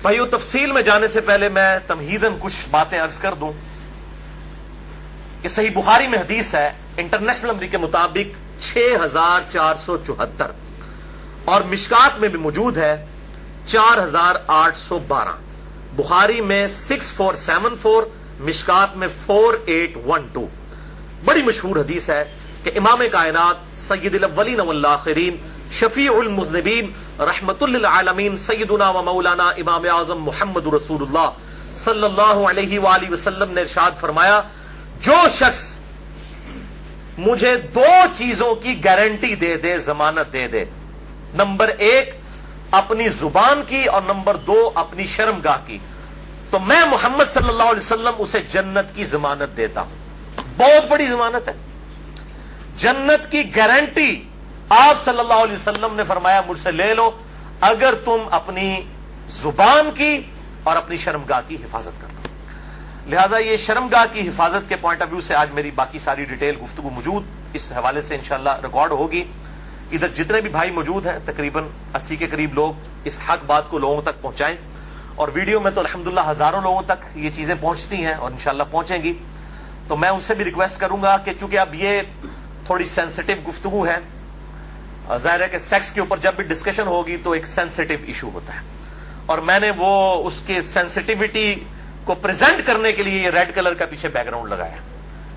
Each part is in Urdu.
بھائیو تفصیل میں جانے سے پہلے میں تمہیداً کچھ باتیں عرض کر دوں کہ صحیح بخاری میں حدیث ہے انٹرنیشنل نمبر کے مطابق 6474 اور مشکات میں بھی موجود ہے 4812. بخاری میں 6474, مشکات میں 4812. بڑی مشہور حدیث ہے کہ امام کائنات سید الاولین والآخرین شفیع المذنبین رحمت للعالمین سیدنا و مولانا امام اعظم محمد رسول اللہ صلی اللہ علیہ وآلہ وسلم نے ارشاد فرمایا، جو شخص مجھے 2 چیزوں کی گارنٹی دے دے، ضمانت دے دے، نمبر 1 اپنی زبان کی اور نمبر 2 اپنی شرمگاہ کی، تو میں محمد صلی اللہ علیہ وسلم اسے جنت کی ضمانت دیتا ہوں. بہت بڑی ضمانت ہے، جنت کی گارنٹی. آپ صلی اللہ علیہ وسلم نے فرمایا مجھ سے لے لو اگر تم اپنی زبان کی اور اپنی شرمگاہ کی حفاظت کرنا. لہذا یہ شرمگاہ کی حفاظت کے پوائنٹ آف ویو سے آج میری باقی ساری ڈیٹیل گفتگو موجود اس حوالے سے انشاءاللہ ریکارڈ ہوگی. ادھر جتنے بھی بھائی موجود ہیں تقریباً 80 کے قریب لوگ اس حق بات کو لوگوں تک پہنچائیں، اور ویڈیو میں تو الحمدللہ ہزاروں لوگوں تک یہ چیزیں پہنچتی ہیں اور انشاءاللہ پہنچیں گی. تو میں ان سے بھی ریکویسٹ کروں گا کہ چونکہ اب یہ تھوڑی سینسٹیو گفتگو ہے، ظاہر ہے کہ سیکس کے اوپر جب بھی ڈسکشن ہوگی تو ایک سینسٹیو ایشو ہوتا ہے، اور میں نے وہ اس کے سینسٹیوٹی کو پریزنٹ کرنے کے لیے یہ ریڈ کلر کا پیچھے بیک گراؤنڈ لگایا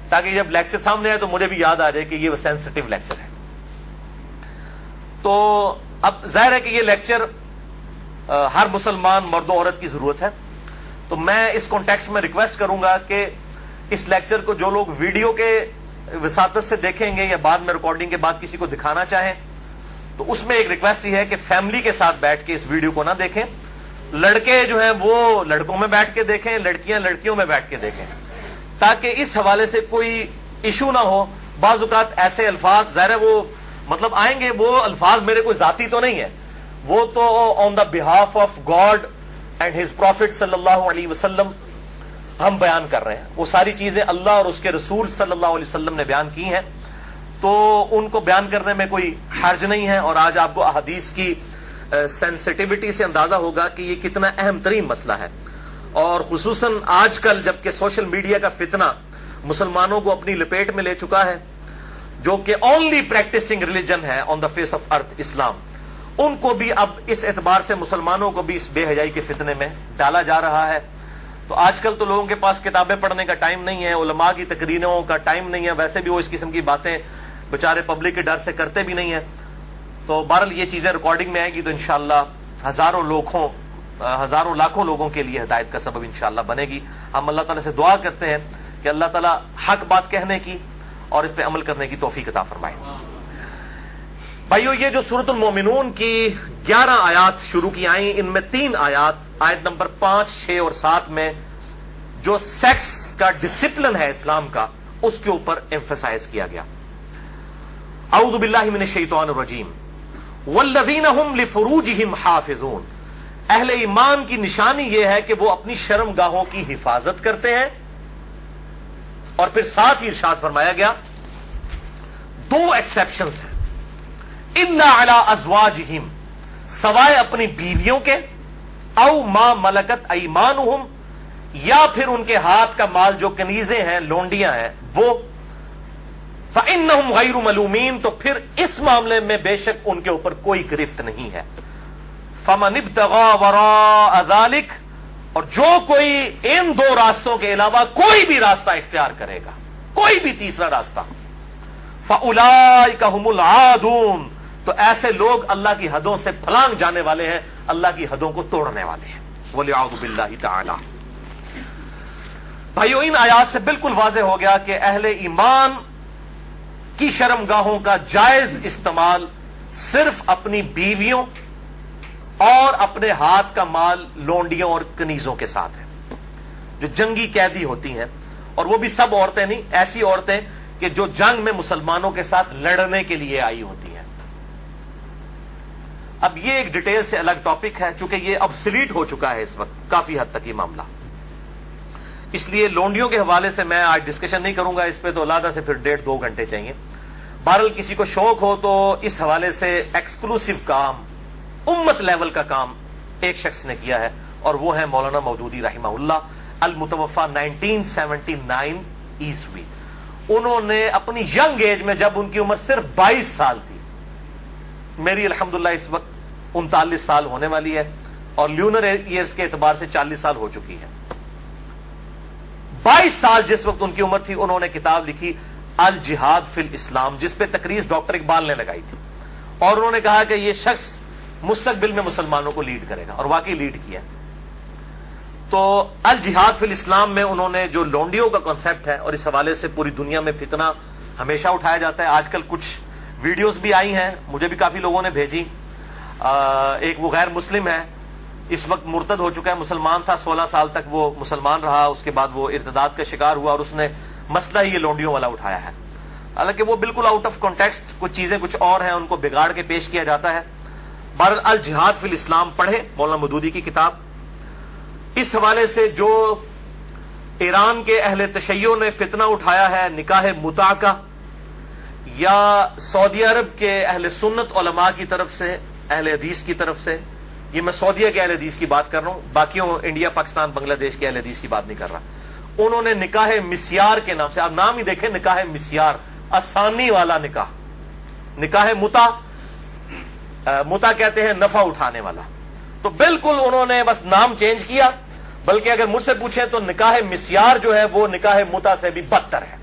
تاکہ جب لیکچر سامنے آئے تو مجھے بھی یاد آ جائے کہ یہ وہ سینسٹیو لیکچر ہے. تو اب ظاہر ہے کہ یہ لیکچر ہر مسلمان مرد و عورت کی ضرورت ہے، تو میں اس کانٹیکسٹ میں ریکویسٹ کروں گا کہ اس لیکچر کو جو لوگ ویڈیو کے وساطت سے دیکھیں گے یا بعد میں ریکارڈنگ کے بعد کسی کو دکھانا چاہیں تو اس میں ایک ریکویسٹ یہ ہے کہ فیملی کے ساتھ بیٹھ کے اس ویڈیو کو نہ دیکھیں. لڑکے جو ہیں وہ لڑکوں میں بیٹھ کے دیکھیں، لڑکیاں لڑکیوں میں بیٹھ کے دیکھیں، تاکہ اس حوالے سے کوئی ایشو نہ ہو. بعض اوقات ایسے الفاظ ظاہر ہے وہ مطلب آئیں گے، وہ الفاظ میرے کوئی ذاتی تو نہیں ہے، وہ تو on the behalf of God and his prophet صلی اللہ علیہ وسلم ہم بیان کر رہے ہیں. وہ ساری چیزیں اللہ اور اس کے رسول صلی اللہ علیہ وسلم نے بیان کی ہیں، تو ان کو بیان کرنے میں کوئی حرج نہیں ہے. اور آج آپ کو احادیث کی سینسٹیوٹی سے اندازہ ہوگا کہ یہ کتنا اہم ترین مسئلہ ہے، اور خصوصاً آج کل جبکہ سوشل میڈیا کا فتنہ مسلمانوں کو اپنی لپیٹ میں لے چکا ہے، جو کہ اونلی پریکٹسنگ ریلیجن ہے آن دا فیس آف ارتھ اسلام، ان کو بھی اب اس اعتبار سے مسلمانوں کو بھی اس بے حیائی کے فتنے میں ڈالا جا رہا ہے. تو آج کل تو لوگوں کے پاس کتابیں پڑھنے کا ٹائم نہیں ہے، علماء کی تقریروں کا ٹائم نہیں ہے، ویسے بھی وہ اس قسم کی باتیں بےچارے پبلک کے ڈر سے کرتے بھی نہیں ہیں. تو بہرحال یہ چیزیں ریکارڈنگ میں آئیں گی تو انشاءاللہ ہزاروں لاکھوں لوگوں کے لیے ہدایت کا سبب انشاءاللہ بنے گی. ہم اللہ تعالیٰ سے دعا کرتے ہیں کہ اللہ تعالیٰ حق بات کہنے کی اور اس پہ عمل کرنے کی توفیق عطا فرمائے. بھائیو یہ جو سورۃ المومنون کی 11 آیات شروع کی آئیں، ان میں 3 آیات آیت نمبر 5، 6 اور 7 میں جو سیکس کا ڈسپلن ہے اسلام کا اس کے اوپر ایمفسائز کیا گیا. اعوذ باللہ من الشیطان الرجیم والذین هم لفروجہم حافظون. اہل ایمان کی نشانی یہ ہے کہ وہ اپنی شرمگاہوں کی حفاظت کرتے ہیں، اور پھر ساتھ ہی ارشاد فرمایا گیا 2 ایکسیپشنز ہیں، الا علی ازواجہم، سوائے اپنی بیویوں کے، او ما ملکت ایمانہم، یا پھر ان کے ہاتھ کا مال جو کنیزیں ہیں، لونڈیاں ہیں وہ، فَإِنَّهُمْ غَيْرُ مَلُومِينَ، تو پھر اس معاملے میں بے شک ان کے اوپر کوئی گرفت نہیں ہے. فَمَنِ ابْتَغَىٰ وَرَاءَ ذَلِكَ، اور جو کوئی ان 2 راستوں کے علاوہ کوئی بھی راستہ اختیار کرے گا، کوئی بھی تیسرا راستہ، فَأُولَٰئِكَ هُمُ الْعَادُونَ، تو ایسے لوگ اللہ کی حدوں سے پھلانگ جانے والے ہیں، اللہ کی حدوں کو توڑنے والے ہیں. وَلِعَوْذُ بِاللَّهِ تَعَالَىٰ. بھائیو ان آیات سے بالکل واضح ہو گیا کہ اہل ایمان کی شرمگاہوں کا جائز استعمال صرف اپنی بیویوں اور اپنے ہاتھ کا مال لونڈیوں اور کنیزوں کے ساتھ ہے، جو جنگی قیدی ہوتی ہیں، اور وہ بھی سب عورتیں نہیں، ایسی عورتیں کہ جو جنگ میں مسلمانوں کے ساتھ لڑنے کے لیے آئی ہوتی ہیں. اب یہ ایک ڈیٹیل سے الگ ٹاپک ہے، چونکہ یہ ابسلیٹ ہو چکا ہے اس وقت کافی حد تک یہ معاملہ، اس لیے لونڈیوں کے حوالے سے میں آج ڈسکشن نہیں کروں گا اس پہ، تو علیحدہ سے پھر 1.5-2 گھنٹے چاہیے. بہرحال کسی کو شوق ہو تو اس حوالے سے ایکسکلوسیو کام، امت لیول کا کام ایک شخص نے کیا ہے، اور وہ ہیں مولانا مودودی رحمہ اللہ، المتوفا 1979 عیسوی۔ انہوں نے اپنی ینگ ایج میں، جب ان کی عمر صرف 22 سال تھی، میری الحمدللہ اس وقت 39 سال ہونے والی ہے اور لیونر ایئرز کے اعتبار سے 40 سال ہو چکی ہے، 22 سال جس وقت ان کی عمر تھی، انہوں نے کتاب لکھی الجہاد فی الاسلام، جس پہ تقریر ڈاکٹر اقبال نے لگائی تھی، اور انہوں نے کہا کہ یہ شخص مستقبل میں مسلمانوں کو لیڈ کرے گا، اور واقعی لیڈ کیا۔ تو الجہاد فی الاسلام میں انہوں نے جو لونڈیوں کا کانسیپٹ ہے، اور اس حوالے سے پوری دنیا میں فتنہ ہمیشہ اٹھایا جاتا ہے، آج کل کچھ ویڈیوز بھی آئی ہیں، مجھے بھی کافی لوگوں نے بھیجی۔ ایک وہ غیر مسلم ہے، اس وقت مرتد ہو چکا ہے، مسلمان تھا، 16 سال تک وہ مسلمان رہا، اس کے بعد وہ ارتداد کا شکار ہوا، اور اس نے مسئلہ ہی یہ لونڈیوں والا اٹھایا ہے، حالانکہ وہ بالکل آؤٹ آف کانٹیکسٹ، کچھ چیزیں کچھ اور ہیں، ان کو بگاڑ کے پیش کیا جاتا ہے۔ بہرحال الجہاد فی الاسلام پڑھیں، مولانا مودودی کی کتاب۔ اس حوالے سے جو ایران کے اہل تشیع نے فتنہ اٹھایا ہے نکاح متع کا، یا سعودی عرب کے اہل سنت علماء کی طرف سے، اہل حدیث کی طرف سے، یہ میں سعودیہ کے اہل حدیث کی بات کر رہا ہوں، باقیوں انڈیا پاکستان بنگلہ دیش کے اہل حدیث کی بات نہیں کر رہا، انہوں نے نکاح مسیار کے نام سے، آپ نام ہی دیکھیں، نکاح مسیار، آسانی والا نکاح، نکاح متع، متع کہتے ہیں نفع اٹھانے والا، تو بالکل انہوں نے بس نام چینج کیا، بلکہ اگر مجھ سے پوچھیں تو نکاح مسیار جو ہے وہ نکاح متع سے بھی بدتر ہے۔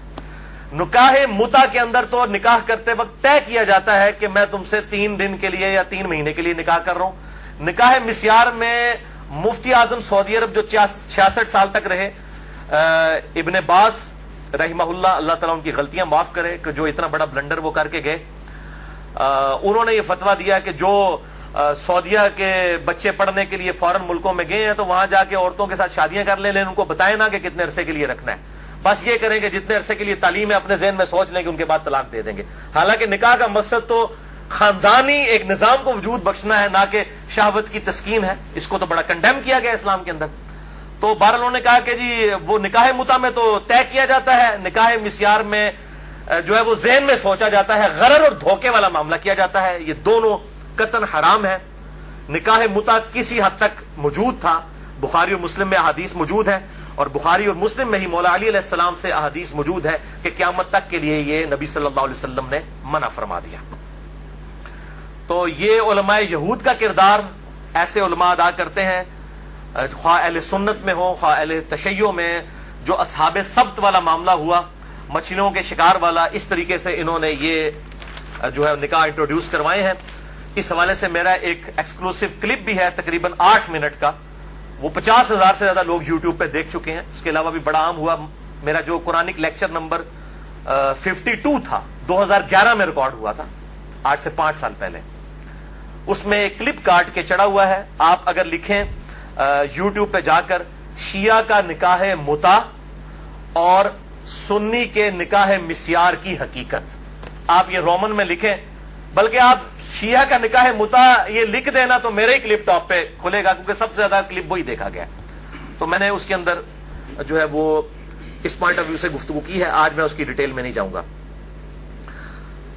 نکاح متع کے اندر تو نکاح کرتے وقت طے کیا جاتا ہے کہ میں تم سے 3 دن کے لیے یا 3 مہینے کے لیے نکاح کر رہا ہوں۔ نکاح مسیار میں مفتی اعظم سعودی عرب جو 66 سال تک رہے، ابن باز رحمہ اللہ، اللہ تعالیٰ ان کی غلطیاں معاف کرے کہ جو اتنا بڑا بلنڈر وہ کر کے گئے، انہوں نے یہ فتویٰ دیا کہ جو سعودیہ کے بچے پڑھنے کے لیے فارن ملکوں میں گئے ہیں تو وہاں جا کے عورتوں کے ساتھ شادیاں کر لیں، لیکن ان کو بتائیں نا کہ کتنے عرصے کے لیے رکھنا ہے، بس یہ کریں کہ جتنے عرصے کے لیے تعلیم ہے اپنے ذہن میں سوچ لیں کہ ان کے بعد طلاق دے دیں گے، حالانکہ نکاح کا مقصد تو خاندانی ایک نظام کو وجود بخشنا ہے، نہ کہ شہوت کی تسکین ہے۔ اس کو تو بڑا کنڈیم کیا گیا اسلام کے اندر۔ تو بہرحال انہوں نے کہا کہ جی وہ نکاح متع میں تو طے کیا جاتا ہے، نکاح مسیار میں جو ہے وہ ذہن میں سوچا جاتا ہے، غرر اور دھوکے والا معاملہ کیا جاتا ہے، یہ دونوں قطعاً حرام ہے۔ نکاح متع کسی حد تک موجود تھا، بخاری اور مسلم میں احادیث موجود ہیں، اور بخاری اور مسلم میں ہی مولا علی علیہ السلام سے احادیث موجود ہے کہ قیامت تک کے لیے یہ نبی صلی اللہ علیہ وسلم نے منع فرما دیا۔ تو یہ علماء یہود کا کردار ایسے علماء ادا کرتے ہیں، خواہ اہل سنت میں ہو خواہ اہل تشیع میں، جو اصحاب سبت والا معاملہ ہوا، مچھلیوں کے شکار والا، اس طریقے سے انہوں نے یہ جو ہے نکاح انٹروڈیوس کروائے ہیں۔ اس حوالے سے میرا ایک ایکسکلوسیو کلپ بھی ہے تقریباً 8 منٹ کا، وہ 50,000 سے زیادہ لوگ یوٹیوب پہ دیکھ چکے ہیں۔ اس کے علاوہ بھی بڑا عام ہوا میرا جو قرآنک لیکچر نمبر 52 تھا، 2011 میں ریکارڈ ہوا تھا، آج سے 5 سال پہلے، اس میں ایک کلپ کاٹ کے چڑھا ہوا ہے۔ آپ اگر لکھیں یوٹیوب پہ جا کر شیعہ کا نکاح متع اور سنی کے نکاح مسیار کی حقیقت، آپ یہ رومن میں لکھیں، بلکہ آپ شیعہ کا نکاح متع یہ لکھ دینا تو میرے ہی کلپ ٹاپ پہ کھلے گا، کیونکہ سب سے زیادہ کلپ وہی دیکھا گیا، تو میں نے اس کے اندر جو ہے وہ اس پوائنٹ آف ویو سے گفتگو کی ہے، آج میں اس کی ڈیٹیل میں نہیں جاؤں گا۔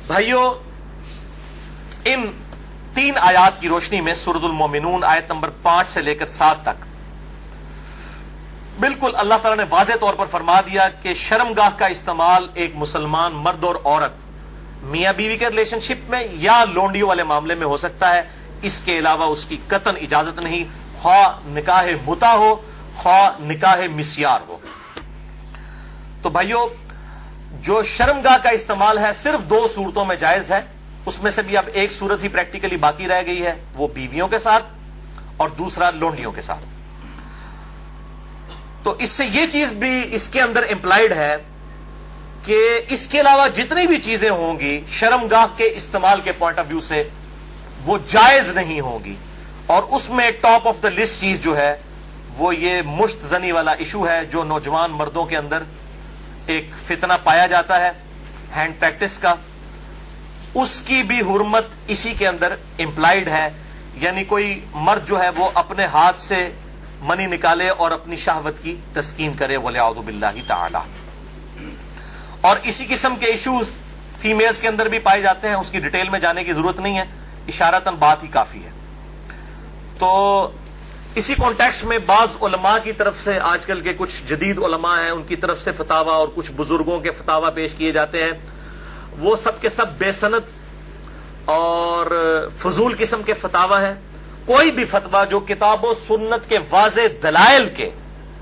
بھائیو، ان 3 آیات کی روشنی میں سورۃ المومنون آیت نمبر 5 سے لے کر 7 تک بالکل اللہ تعالیٰ نے واضح طور پر فرما دیا کہ شرمگاہ کا استعمال ایک مسلمان مرد اور عورت میاں بیوی کے ریلیشن شپ میں یا لونڈیوں والے معاملے میں ہو سکتا ہے، اس کے علاوہ اس کی قطعاً اجازت نہیں، خواہ نکاح متع ہو خواہ نکاح مسیار ہو۔ تو بھائیو، جو شرمگاہ کا استعمال ہے صرف 2 صورتوں میں جائز ہے، اس میں سے بھی اب ایک صورت ہی پریکٹیکلی باقی رہ گئی ہے، وہ بیویوں کے ساتھ اور دوسرا لونڈیوں کے ساتھ۔ تو اس سے یہ چیز بھی اس کے اندر امپلائڈ ہے کہ اس کے علاوہ جتنی بھی چیزیں ہوں گی شرمگاہ کے استعمال کے پوائنٹ آف ویو سے وہ جائز نہیں ہوں گی، اور اس میں ٹاپ آف دا لسٹ چیز جو ہے وہ یہ مشت زنی والا ایشو ہے، جو نوجوان مردوں کے اندر ایک فتنہ پایا جاتا ہے ہینڈ پریکٹس کا، اس کی بھی حرمت اسی کے اندر امپلائڈ ہے، یعنی کوئی مرد جو ہے وہ اپنے ہاتھ سے منی نکالے اور اپنی شہوت کی تسکین کرے، وَلِعَوْذُ بِاللَّهِ تَعَالَى۔ اور اسی قسم کے ایشوز فیمیلز کے اندر بھی پائے جاتے ہیں، اس کی ڈیٹیل میں جانے کی ضرورت نہیں ہے، اشارتاً بات ہی کافی ہے۔ تو اسی کانٹیکسٹ میں بعض علماء کی طرف سے، آج کل کے کچھ جدید علماء ہیں، ان کی طرف سے فتاوی اور کچھ بزرگوں کے فتاوی پیش کیے جاتے ہیں، وہ سب کے سب بے سند اور فضول قسم کے فتاوی ہیں۔ کوئی بھی فتویٰ جو کتاب و سنت کے واضح دلائل کے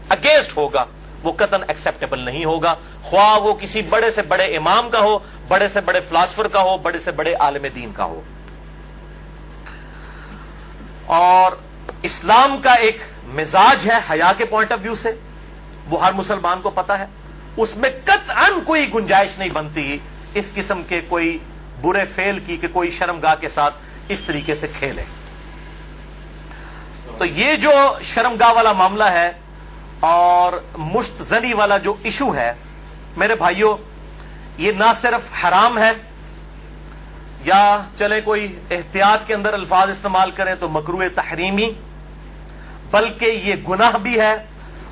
اگینسٹ ہوگا وہ قطعاً ایکسیپٹیبل نہیں ہوگا، خواہ وہ کسی بڑے سے بڑے امام کا ہو، بڑے سے بڑے فلاسفر کا ہو، بڑے سے بڑے عالم دین کا ہو۔ اور اسلام کا ایک مزاج ہے حیا کے پوائنٹ آف ویو سے، وہ ہر مسلمان کو پتا ہے، اس میں قطعاً کوئی گنجائش نہیں بنتی اس قسم کے کوئی برے فعل کی کہ کوئی شرمگاہ کے ساتھ اس طریقے سے کھیلے۔ تو یہ جو شرمگاہ والا معاملہ ہے اور مشت زنی والا جو ایشو ہے، میرے بھائیوں، یہ نہ صرف حرام ہے، یا چلے کوئی احتیاط کے اندر الفاظ استعمال کریں تو مکروہ تحریمی، بلکہ یہ گناہ بھی ہے،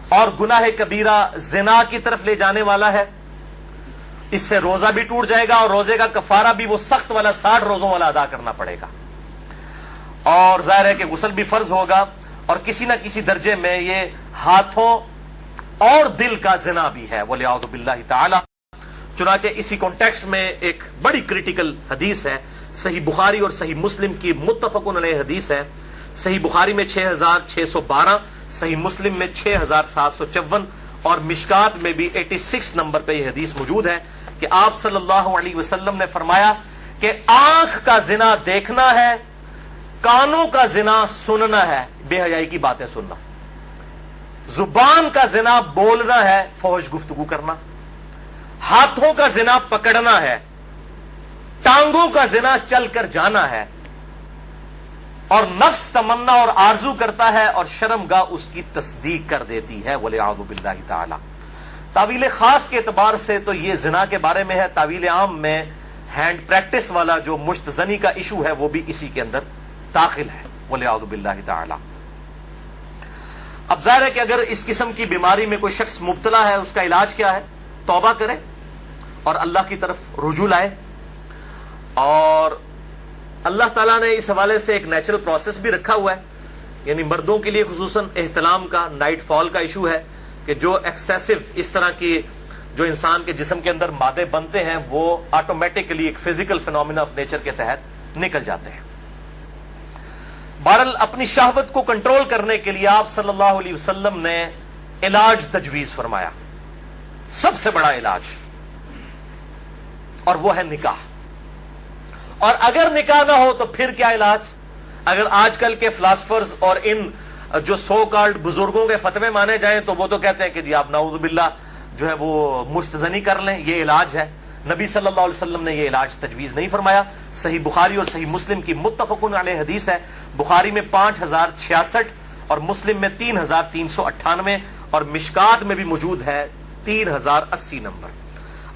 اور گناہ کبیرہ زنا کی طرف لے جانے والا ہے۔ اس سے روزہ بھی ٹوٹ جائے گا، اور روزے کا کفارہ بھی وہ سخت والا 60 روزوں والا ادا کرنا پڑے گا، اور ظاہر ہے کہ غسل بھی فرض ہوگا، اور کسی نہ کسی درجے میں یہ ہاتھوں اور دل کا زنا بھی ہے، وَلِعَوْذُ بِاللَّهِ تعالی۔ چنانچہ اسی کانٹیکسٹ میں ایک بڑی کریٹیکل حدیث ہے، صحیح بخاری اور صحیح مسلم کی متفقن علیہ حدیث ہے۔ صحیح بخاری میں 6612، صحیح مسلم میں 6754، اور مشکات میں بھی 86 نمبر پہ یہ حدیث موجود ہے کہ آپ صلی اللہ علیہ وسلم نے فرمایا کہ آنکھ کا زنا دیکھنا ہے، کانوں کا زنا سننا ہے، بے حیائی کی باتیں سننا، زبان کا زنا بولنا ہے، فحش گفتگو کرنا، ہاتھوں کا زنا پکڑنا ہے، ٹانگوں کا زنا چل کر جانا ہے، اور نفس تمنا اور آرزو کرتا ہے، اور شرمگاہ اس کی تصدیق کر دیتی ہے، وَلِعَوْذُ بِاللَّهِ تعالی۔ تعویل خاص کے اعتبار سے تو یہ زنا کے بارے میں ہے، تعویل عام میں ہینڈ پریکٹس والا جو مشت زنی کا ایشو ہے وہ بھی اسی کے اندر داخل ہے، وَلِعَوْذُ بِاللَّهِ تعالی۔ اب ظاہر ہے کہ اگر اس قسم کی بیماری میں کوئی شخص مبتلا ہے، اس کا علاج کیا ہے؟ توبہ کرے اور اللہ کی طرف رجوع لائے، اور اللہ تعالیٰ نے اس حوالے سے ایک نیچرل پروسیس بھی رکھا ہوا ہے، یعنی مردوں کے لیے خصوصاً احتلام کا، نائٹ فال کا ایشو ہے کہ جو ایکسیسو اس طرح کی جو انسان کے جسم کے اندر مادے بنتے ہیں وہ آٹومیٹکلی ایک فزیکل فینومینا آف نیچر کے تحت نکل جاتے ہیں۔ بہرحال اپنی شہوت کو کنٹرول کرنے کے لیے آپ صلی اللہ علیہ وسلم نے علاج تجویز فرمایا، سب سے بڑا علاج، اور وہ ہے نکاح۔ اور اگر نکاح نہ ہو تو پھر کیا علاج؟ اگر آج کل کے فلاسفرز اور ان جو سو کالڈ بزرگوں کے فتوے مانے جائیں تو وہ تو کہتے ہیں کہ جی آپ نعوذ باللہ جو ہے وہ مستزنی کر لیں، یہ علاج ہے۔ نبی صلی اللہ علیہ وسلم نے یہ علاج تجویز نہیں فرمایا۔ صحیح بخاری اور صحیح مسلم کی متفقن علیہ حدیث ہے، بخاری میں 5066 اور مسلم میں 3398، اور مشکات میں بھی موجود ہے 3080 نمبر۔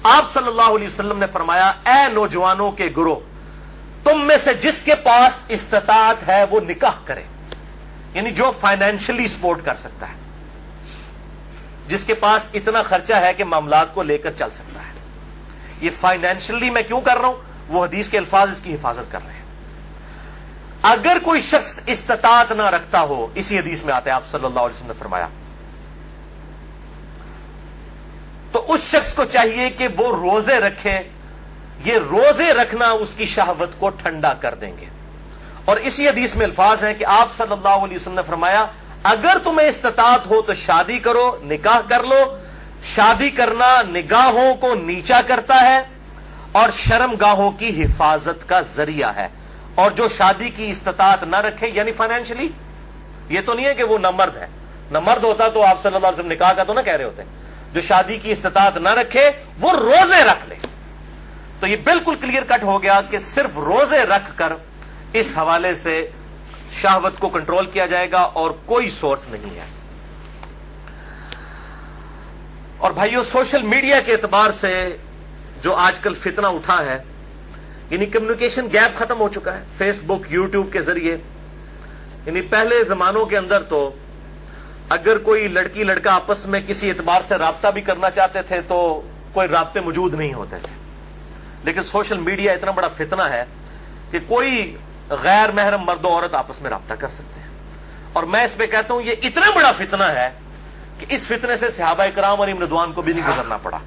آپ صلی اللہ علیہ وسلم نے فرمایا، اے نوجوانوں کے گروہ، تم میں سے جس کے پاس استطاعت ہے وہ نکاح کرے، یعنی جو فائنینشلی سپورٹ کر سکتا ہے، جس کے پاس اتنا خرچہ ہے کہ معاملات کو لے کر چل سکتا ہے۔ یہ فائنینشلی میں کیوں کر رہا ہوں؟ وہ حدیث کے الفاظ اس کی حفاظت کر رہے ہیں۔ اگر کوئی شخص استطاعت نہ رکھتا ہو، اسی حدیث میں آتا ہے آپ صلی اللہ علیہ وسلم نے فرمایا، تو اس شخص کو چاہیے کہ وہ روزے رکھے، یہ روزے رکھنا اس کی شہوت کو ٹھنڈا کر دیں گے۔ اور اسی حدیث میں الفاظ ہیں کہ آپ صلی اللہ علیہ وسلم نے فرمایا، اگر تمہیں استطاعت ہو تو شادی کرو، نکاح کر لو۔ شادی کرنا نگاہوں کو نیچا کرتا ہے اور شرمگاہوں کی حفاظت کا ذریعہ ہے۔ اور جو شادی کی استطاعت نہ رکھے، یعنی فائنینشلی، یہ تو نہیں ہے کہ وہ نہ مرد ہے، نہ مرد ہوتا تو آپ صلی اللہ علیہ وسلم نکاح کا تو نہ کہہ رہے ہوتے، جو شادی کی استطاعت نہ رکھے وہ روزے رکھ لے۔ تو یہ بالکل کلیئر کٹ ہو گیا کہ صرف روزے رکھ کر اس حوالے سے شہوت کو کنٹرول کیا جائے گا اور کوئی سورس نہیں ہے۔ اور بھائیو، سوشل میڈیا کے اعتبار سے جو آج کل فتنہ اٹھا ہے، یعنی کمیونیکیشن گیپ ختم ہو چکا ہے فیس بک، یوٹیوب کے ذریعے۔ یعنی پہلے زمانوں کے اندر تو اگر کوئی لڑکی لڑکا آپس میں کسی اعتبار سے رابطہ بھی کرنا چاہتے تھے تو کوئی رابطے موجود نہیں ہوتے تھے، لیکن سوشل میڈیا اتنا بڑا فتنہ ہے کہ کوئی غیر محرم مرد و عورت آپس میں رابطہ کر سکتے ہیں، اور میں اس پہ کہتا ہوں یہ اتنا بڑا فتنہ ہے کہ اس فتنے سے صحابہ کرام علیہم رضوان کو بھی نہیں گزرنا پڑا.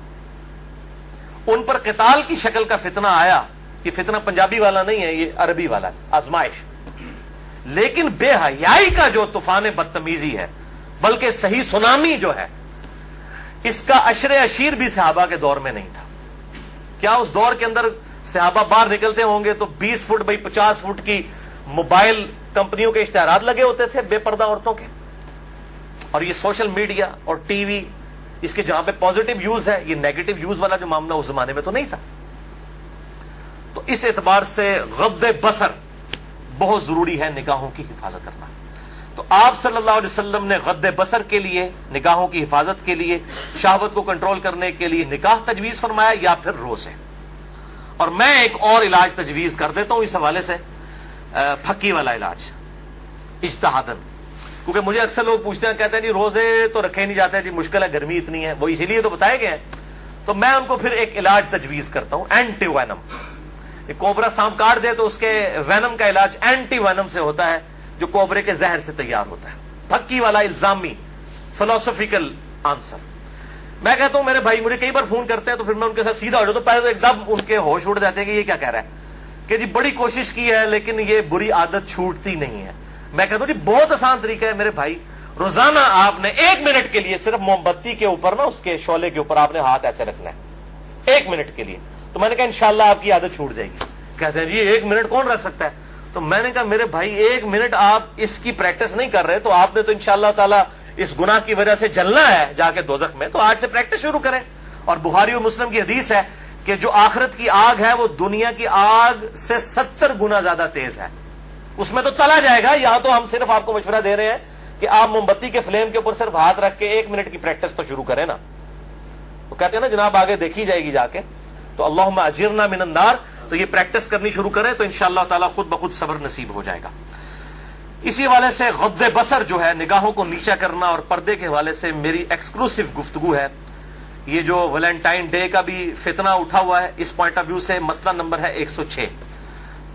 ان پر قتال کی شکل کا فتنہ آیا. یہ فتنہ پنجابی والا نہیں ہے, یہ عربی والا ہے, آزمائش. لیکن بے حیائی کا جو طوفان بدتمیزی ہے, بلکہ صحیح سونامی جو ہے, اس کا عشر عشیر بھی صحابہ کے دور میں نہیں تھا. کیا اس دور کے اندر صحابہ باہر نکلتے ہوں گے تو 20 فٹ بائی 50 فٹ کی موبائل کمپنیوں کے اشتہارات لگے ہوتے تھے بے پردہ عورتوں کے؟ اور یہ سوشل میڈیا اور ٹی وی, اس کے جہاں پہ پازیٹیو یوز ہے, یہ نیگیٹو یوز والا جو معاملہ اس زمانے میں تو نہیں تھا. تو اس اعتبار سے غض بصر بہت ضروری ہے نگاہوں کی حفاظت کرنا. تو آپ صلی اللہ علیہ وسلم نے غض بصر کے لیے, نگاہوں کی حفاظت کے لیے, شہوت کو کنٹرول کرنے کے لیے نکاح تجویز فرمایا یا پھر روزے. اور میں ایک اور علاج تجویز کر دیتا ہوں اس حوالے سے, پھکی والا علاج اجتہادن. کیونکہ مجھے اکثر لوگ پوچھتے ہیں, کہتے ہیں جی روزے تو رکھے نہیں جاتے جی, مشکل ہے, گرمی اتنی ہے, وہ اسی لیے تو بتائے گئے ہیں. تو میں ان کو پھر ایک علاج تجویز کرتا ہوں, اینٹی وینم. کوبرا سانپ کاٹ دے تو اس کے وینم کا علاج اینٹی وینم سے ہوتا ہے, جو کوبرے کے زہر سے تیار ہوتا ہے. پھکی والا الزامی فلسفیکل آنسر. میں کہتا ہوں میرے بھائی مجھے کئی بار فون کرتے ہیں تو پھر میں ان کے ساتھ سیدھا ہو جاتا ہوں. پہلے تو ایک دم ان کے ہوش اڑ جاتے ہیں کہ یہ کیا کہہ رہا ہے, کہ جی بڑی کوشش کی ہے لیکن یہ بری عادت چھوٹتی نہیں ہے. میں کہتا ہوں جی بہت آسان طریقہ ہے میرے بھائی, روزانہ آپ نے 1 منٹ کے لیے صرف موم بتی کے اوپر نا, اس کے شعلے کے اوپر آپ نے ہاتھ ایسے رکھنا ہے 1 منٹ کے لیے. تو میں نے کہا انشاءاللہ آپ کی عادت چھوٹ جائے گی. کہتے ہیں جی 1 منٹ کون رکھ سکتا ہے؟ تو میں نے کہا میرے بھائی 1 منٹ آپ اس کی پریکٹس نہیں کر رہے تو آپ نے تو انشاءاللہ تعالیٰ اس گناہ کی وجہ سے جلنا ہے جا کے دوزخ میں. تو آج سے پریکٹس شروع کریں. اور بخاری و مسلم کی حدیث ہے کہ جو آخرت کی آگ ہے وہ دنیا کی آگ سے 70 گنا زیادہ تیز ہے, اس میں تو تلا جائے گا. یہاں تو ہم صرف آپ کو مشورہ دے رہے ہیں کہ آپ موم بتی کے فلیم کے اوپر صرف ہاتھ رکھ کے 1 منٹ کی پریکٹس تو شروع کریں نا. وہ کہتے ہیں نا جناب آگے دیکھی جائے گی جا کے, تو اللہم اجرنا من النار. تو یہ پریکٹس کرنی شروع کریں تو انشاءاللہ تعالیٰ خود بخود صبر نصیب ہو جائے گا. اسی حوالے سے غض بصر جو ہے, نگاہوں کو نیچا کرنا, اور پردے کے حوالے سے میری ایکسکلوسیو گفتگو ہے. یہ جو ویلنٹائن ڈے کا بھی فتنہ اٹھا ہوا ہے, اس پوائنٹ آف ویو سے مسئلہ نمبر ہے 106.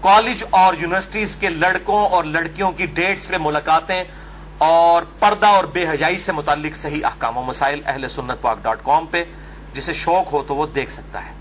کالج اور یونیورسٹیز کے لڑکوں اور لڑکیوں کی ڈیٹس پہ ملاقاتیں اور پردہ اور بے حیائی سے متعلق صحیح احکام و مسائل اہل سنت پاک .com پہ, جسے شوق ہو تو وہ دیکھ سکتا ہے.